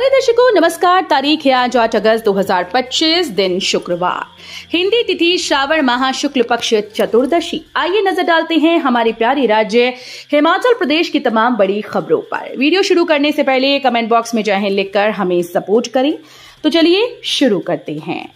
प्यारे दर्शकों नमस्कार। तारीख है आज 8 अगस्त 2025, दिन शुक्रवार, हिंदी तिथि श्रावण माह शुक्ल पक्ष चतुर्दशी। आइए नजर डालते हैं हमारे प्यारे राज्य हिमाचल प्रदेश की तमाम बड़ी खबरों पर। वीडियो शुरू करने से पहले कमेंट बॉक्स में जय हिंद लिखकर हमें सपोर्ट करें। तो चलिए शुरू करते हैं।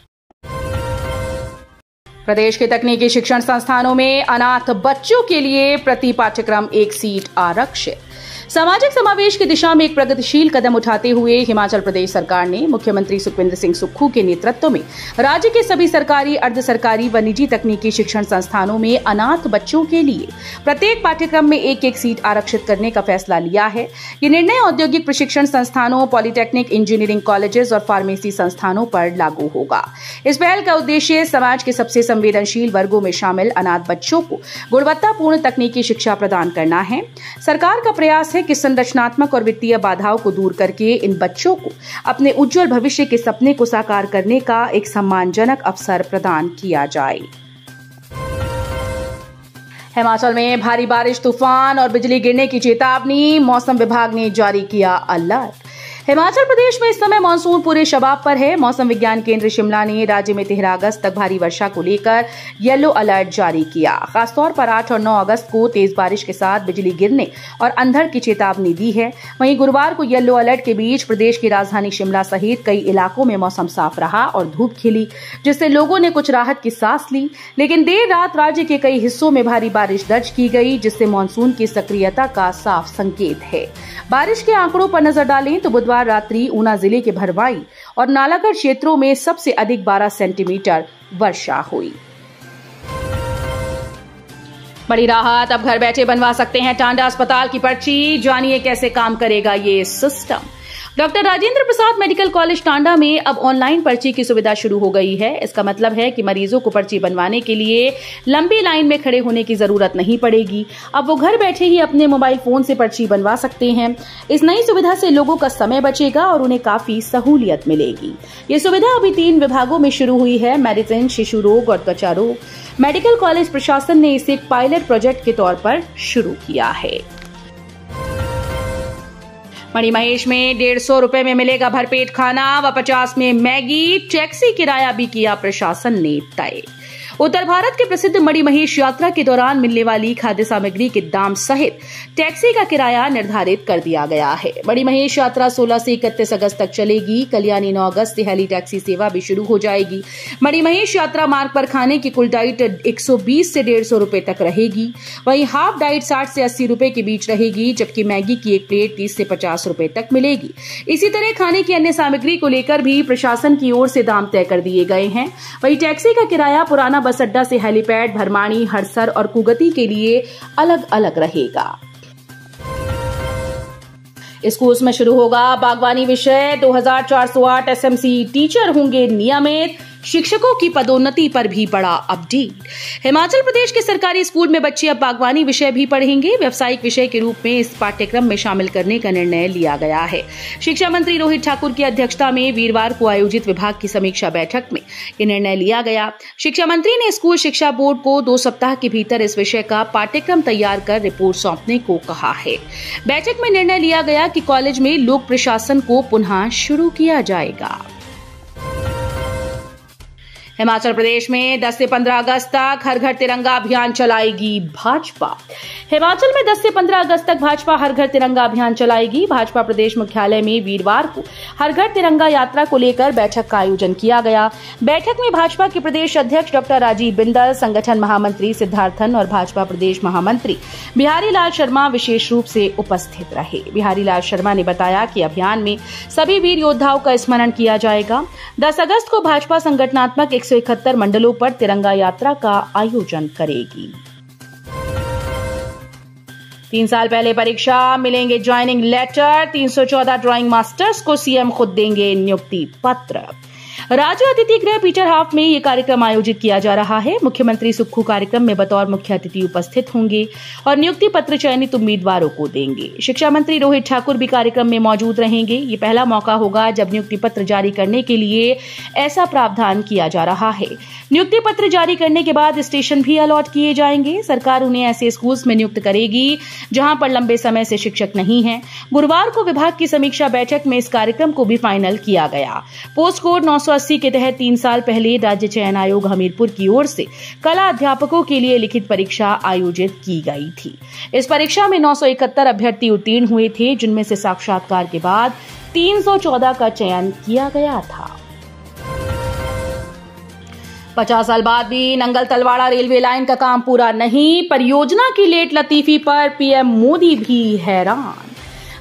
प्रदेश के तकनीकी शिक्षण संस्थानों में अनाथ बच्चों के लिए प्रति पाठ्यक्रम 1 सीट आरक्षित। सामाजिक समावेश की दिशा में एक प्रगतिशील कदम उठाते हुए हिमाचल प्रदेश सरकार ने मुख्यमंत्री सुखविंदर सिंह सुक्खू के नेतृत्व में राज्य के सभी सरकारी, अर्ध सरकारी व निजी तकनीकी शिक्षण संस्थानों में अनाथ बच्चों के लिए प्रत्येक पाठ्यक्रम में 1-1 सीट आरक्षित करने का फैसला लिया है। ये निर्णय औद्योगिक प्रशिक्षण संस्थानों, पॉलिटेक्निक, इंजीनियरिंग कॉलेजेस और फार्मेसी संस्थानों पर लागू होगा। इस पहल का उद्देश्य समाज के सबसे संवेदनशील वर्गों में शामिल अनाथ बच्चों को गुणवत्तापूर्ण तकनीकी शिक्षा प्रदान करना है। सरकार का प्रयास है कि संरचनात्मक और वित्तीय बाधाओं को दूर करके इन बच्चों को अपने उज्जवल भविष्य के सपने को साकार करने का एक सम्मानजनक अवसर प्रदान किया जाए। हिमाचल में भारी बारिश, तूफान और बिजली गिरने की चेतावनी, मौसम विभाग ने जारी किया अलर्ट। हिमाचल प्रदेश में इस समय मानसून पूरे शबाब पर है। मौसम विज्ञान केंद्र शिमला ने राज्य में 13 अगस्त तक भारी वर्षा को लेकर येलो अलर्ट जारी किया। खासतौर पर 8 और 9 अगस्त को तेज बारिश के साथ बिजली गिरने और अंधड़ की चेतावनी दी है। वहीं गुरुवार को येलो अलर्ट के बीच प्रदेश की राजधानी शिमला सहित कई इलाकों में मौसम साफ रहा और धूप खिली, जिससे लोगों ने कुछ राहत की सांस ली। लेकिन देर रात राज्य के कई हिस्सों में भारी बारिश दर्ज की गई, जिससे मानसून की सक्रियता का साफ संकेत है। बारिश के आंकड़ों पर नजर डालें तो बुधवार रात्रि ऊना जिले के भरवाई और नालागढ़ क्षेत्रों में सबसे अधिक 12 सेंटीमीटर वर्षा हुई। बड़ी राहत, अब घर बैठे बनवा सकते हैं टांडा अस्पताल की पर्ची। जानिए कैसे काम करेगा ये system. Doctor Rajendra Prasad medical college Tanda में अब ऑनलाइन पर्ची की सुविधा शुरू हो गई है। इसका मतलब है कि मरीजों को पर्ची बनवाने के लिए लंबी लाइन में खड़े होने की जरूरत नहीं पड़ेगी। अब वो घर बैठे ही अपने मोबाइल फोन से पर्ची बनवा सकते हैं। इस नई सुविधा से लोगों का समय बचेगा और उन्हें काफी सहूलियत मिलेगी। ये सुविधा अभी 3 विभागों में शुरू हुई है, मेडिसिन, शिशु रोग और त्वचा रोग। मेडिकल कॉलेज प्रशासन ने इसे एक पायलट प्रोजेक्ट के तौर पर शुरू किया है। मणिमहेश में 150 रुपए में मिलेगा भरपेट खाना व 50 में मैगी। टैक्सी किराया भी किया प्रशासन ने तय। उत्तर भारत के प्रसिद्ध मणिमहेश यात्रा के दौरान मिलने वाली खाद्य सामग्री के दाम सहित टैक्सी का किराया निर्धारित कर दिया गया है। मणिमहेश यात्रा 16 से 31 अगस्त तक चलेगी। कल यानी 9 अगस्त से हेली टैक्सी सेवा भी शुरू हो जाएगी। मणिमहेश यात्रा मार्ग पर खाने की कुल डाइट 120 से 150 रुपए तक रहेगी। वहीं हाफ डाइट 60 से 80 रुपए के बीच रहेगी, जबकि मैगी की एक प्लेट 30 से 50 रुपए तक मिलेगी। इसी तरह खाने की अन्य सामग्री को लेकर भी प्रशासन की ओर से दाम तय कर दिए गए हैं। वहीं टैक्सी का किराया पुराना बस अड्डा से हेलीपैड, भरमाणी, हड़सर और कुगती के लिए अलग अलग रहेगा। इस कोर्स में शुरू होगा बागवानी विषय। 2408 एसएमसी टीचर होंगे नियमित। शिक्षकों की पदोन्नति पर भी बड़ा अपडेट। हिमाचल प्रदेश के सरकारी स्कूल में बच्चे अब बागवानी विषय भी पढ़ेंगे। व्यावसायिक विषय के रूप में इस पाठ्यक्रम में शामिल करने का निर्णय लिया गया है। शिक्षा मंत्री रोहित ठाकुर की अध्यक्षता में वीरवार को आयोजित विभाग की समीक्षा बैठक में यह निर्णय लिया गया। शिक्षा मंत्री ने स्कूल शिक्षा बोर्ड को 2 सप्ताह के भीतर इस विषय का पाठ्यक्रम तैयार कर रिपोर्ट सौंपने को कहा है। बैठक में निर्णय लिया गया कि कॉलेज में लोक प्रशासन को पुनः शुरू किया जाएगा। हिमाचल प्रदेश में 10 से 15 अगस्त तक हर घर तिरंगा अभियान चलाएगी भाजपा। हिमाचल में 10 से 15 अगस्त तक भाजपा हर घर तिरंगा अभियान चलाएगी। भाजपा प्रदेश मुख्यालय में वीरवार को हर घर तिरंगा यात्रा को लेकर बैठक का आयोजन किया गया। बैठक में भाजपा के प्रदेश अध्यक्ष डॉक्टर राजीव बिंदल, संगठन महामंत्री सिद्धार्थन और भाजपा प्रदेश महामंत्री बिहारी लाल शर्मा विशेष रूप से उपस्थित रहे। बिहारी लाल शर्मा ने बताया कि अभियान में सभी वीर योद्धाओं का स्मरण किया जाएगा। 10 अगस्त को भाजपा संगठनात्मक 171 मंडलों पर तिरंगा यात्रा का आयोजन करेगी। 3 साल पहले परीक्षा, मिलेंगे ज्वाइनिंग लेटर। 314 ड्राइंग मास्टर्स को सीएम खुद देंगे नियुक्ति पत्र। राज्य अतिथि गृह पीटर हाफ में ये कार्यक्रम आयोजित किया जा रहा है। मुख्यमंत्री सुक्खू कार्यक्रम में बतौर मुख्य अतिथि उपस्थित होंगे और नियुक्ति पत्र चयनित उम्मीदवारों को देंगे। शिक्षा मंत्री रोहित ठाकुर भी कार्यक्रम में मौजूद रहेंगे। ये पहला मौका होगा जब नियुक्ति पत्र जारी करने के लिए ऐसा प्रावधान किया जा रहा है। नियुक्ति पत्र जारी करने के बाद स्टेशन भी अलॉट किए जाएंगे। सरकार उन्हें ऐसे स्कूल्स में नियुक्त करेगी जहां पर लंबे समय से शिक्षक नहीं हैं। गुरुवार को विभाग की समीक्षा बैठक में इस कार्यक्रम को भी फाइनल किया गया। पोस्ट कोड 980 के तहत 3 साल पहले राज्य चयन आयोग हमीरपुर की ओर से कला अध्यापकों के लिए लिखित परीक्षा आयोजित की गई थी। इस परीक्षा में 971 अभ्यर्थी उत्तीर्ण हुए थे, जिनमें से साक्षात्कार के बाद 314 का चयन किया गया था। 50 साल बाद भी नंगल तलवाड़ा रेलवे लाइन का काम पूरा नहीं। परियोजना की लेट लतीफी पर पीएम मोदी भी हैरान।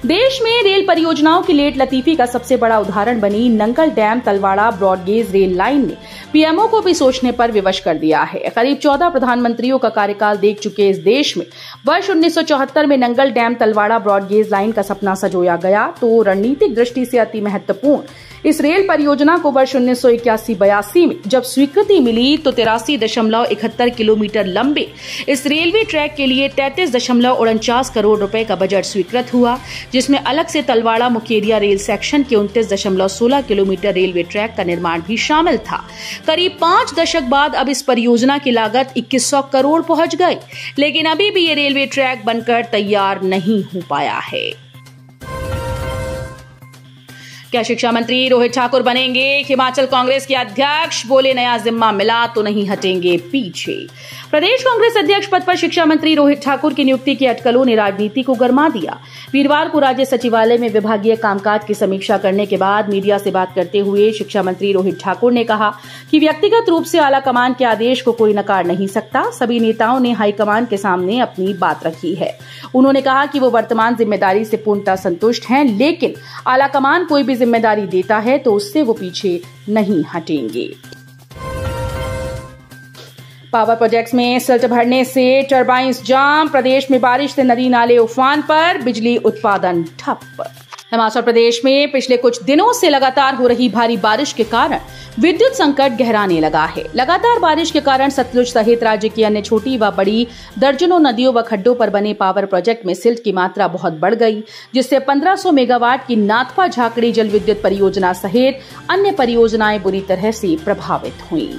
देश में रेल परियोजनाओं की लेट लतीफी का सबसे बड़ा उदाहरण बनी Nangal dam Talwara broad gauge rail line ने पीएमओ को भी सोचने पर विवश कर दिया है। करीब 14 प्रधानमंत्रियों का कार्यकाल देख चुके इस देश में वर्ष 1974 में Nangal dam Talwara broad gauge line का सपना संजोया गया, तो रणनीतिक दृष्टि से अति महत्वपूर्ण इस रेल परियोजना को वर्ष 1981-82 में जब स्वीकृति मिली तो 83.71 किलोमीटर लंबे इस रेलवे ट्रैक के लिए 33.49 करोड़ रुपए का बजट स्वीकृत हुआ, जिसमें अलग से तलवाड़ा मुकेरिया रेल सेक्शन के 29.16 किलोमीटर रेलवे ट्रैक का निर्माण भी शामिल था। करीब 5 दशक बाद अब इस परियोजना की लागत 2100 करोड़ पहुंच गई, लेकिन अभी भी ये रेलवे ट्रैक बनकर तैयार नहीं हो पाया है। क्या शिक्षा मंत्री रोहित ठाकुर बनेंगे हिमाचल कांग्रेस के अध्यक्ष? बोले नया जिम्मा मिला तो नहीं हटेंगे पीछे। प्रदेश कांग्रेस अध्यक्ष पद पर शिक्षा मंत्री रोहित ठाकुर की नियुक्ति की अटकलों ने राजनीति को गरमा दिया। वीरवार को राज्य सचिवालय में विभागीय कामकाज की समीक्षा करने के बाद मीडिया से बात करते हुए शिक्षा मंत्री रोहित ठाकुर ने कहा कि व्यक्तिगत रूप से आलाकमान के आदेश को कोई नकार नहीं सकता। सभी नेताओं ने हाईकमान के सामने अपनी बात रखी है। उन्होंने कहा कि वो वर्तमान जिम्मेदारी से पूर्णतः संतुष्ट हैं, लेकिन आलाकमान कोई भी जिम्मेदारी देता है तो उससे वो पीछे नहीं हटेंगे। पावर प्रोजेक्ट्स में सिल्ट भरने से टरबाइंस जाम। प्रदेश में बारिश से नदी नाले उफान पर, बिजली उत्पादन ठप। हिमाचल प्रदेश में पिछले कुछ दिनों से लगातार हो रही भारी बारिश के कारण विद्युत संकट गहराने लगा है। लगातार बारिश के कारण सतलुज सहित राज्य की अन्य छोटी व बड़ी दर्जनों नदियों व खड्डों पर बने पावर प्रोजेक्ट में सिल्ट की मात्रा बहुत बढ़ गई, जिससे 1500 मेगावाट की नाथपा झाकड़ी जल विद्युत परियोजना सहित अन्य परियोजनाएं बुरी तरह से प्रभावित हुई।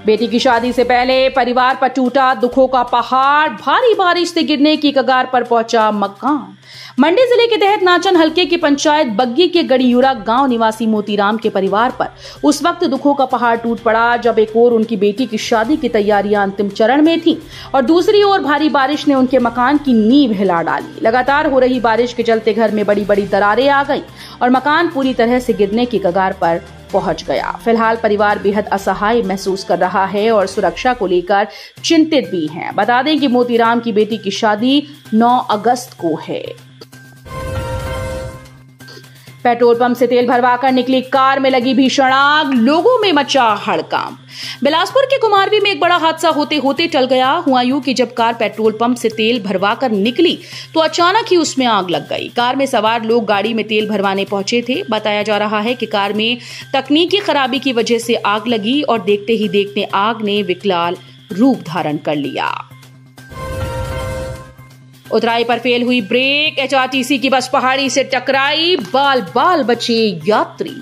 बेटी की शादी से पहले परिवार पर टूटा दुखों का पहाड़। भारी बारिश से गिरने की कगार पर पहुंचा मकान। मंडी जिले के तहत नाचन हलके की पंचायत बग्गी के गड़ीयुरा गांव निवासी मोतीराम के परिवार पर उस वक्त दुखों का पहाड़ टूट पड़ा जब एक ओर उनकी बेटी की शादी की तैयारियां अंतिम चरण में थीं और दूसरी ओर भारी बारिश ने उनके मकान की नींव हिला डाली। लगातार हो रही बारिश के चलते घर में बड़ी बड़ी दरारें आ गईं और मकान पूरी तरह से गिरने की कगार पर पहुंच गया। फिलहाल परिवार बेहद असहाय महसूस कर रहा है और सुरक्षा को लेकर चिंतित भी है। बता दें कि मोतीराम की बेटी की शादी 9 अगस्त को है। पेट्रोल पंप से तेल भरवाकर निकली कार में लगी भीषण आग, लोगों में मचा हड़कंप। बिलासपुर के कुमारवी में एक बड़ा हादसा होते होते टल गया। हुआ यूं कि जब कार पेट्रोल पंप से तेल भरवाकर निकली तो अचानक ही उसमें आग लग गई। कार में सवार लोग गाड़ी में तेल भरवाने पहुंचे थे। बताया जा रहा है कि कार में तकनीकी खराबी की वजह से आग लगी और देखते ही देखते आग ने विकराल रूप धारण कर लिया। उतराई पर फेल हुई ब्रेक, एचआरटीसी की बस पहाड़ी से टकराई, बाल बाल बचे यात्री।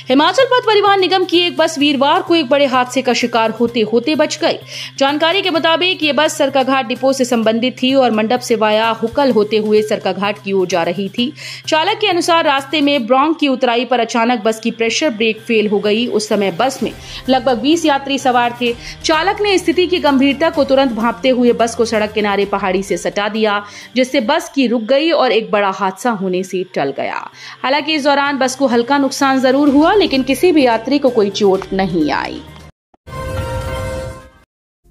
हिमाचल पथ परिवहन निगम की एक बस वीरवार को एक बड़े हादसे का शिकार होते होते बच गई। जानकारी के मुताबिक ये बस सरकाघाट डिपो से संबंधित थी और मंडप से वाया हुकल होते हुए सरकाघाट की ओर जा रही थी। चालक के अनुसार रास्ते में ब्रॉन्ग की उतराई पर अचानक बस की प्रेशर ब्रेक फेल हो गई। उस समय बस में लगभग 20 यात्री सवार थे। चालक ने स्थिति की गंभीरता को तुरंत भांपते हुए बस को सड़क किनारे पहाड़ी से सटा दिया, जिससे बस की रुक गई और एक बड़ा हादसा होने से टल गया। हालांकि इस दौरान बस को हल्का नुकसान जरूर हुआ, लेकिन किसी भी यात्री को कोई चोट नहीं आई।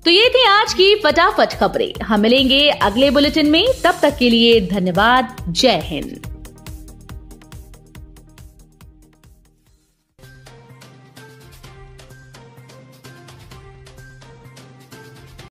तो ये थी आज की फटाफट खबरें। हम मिलेंगे अगले बुलेटिन में, तब तक के लिए धन्यवाद। जय हिंद।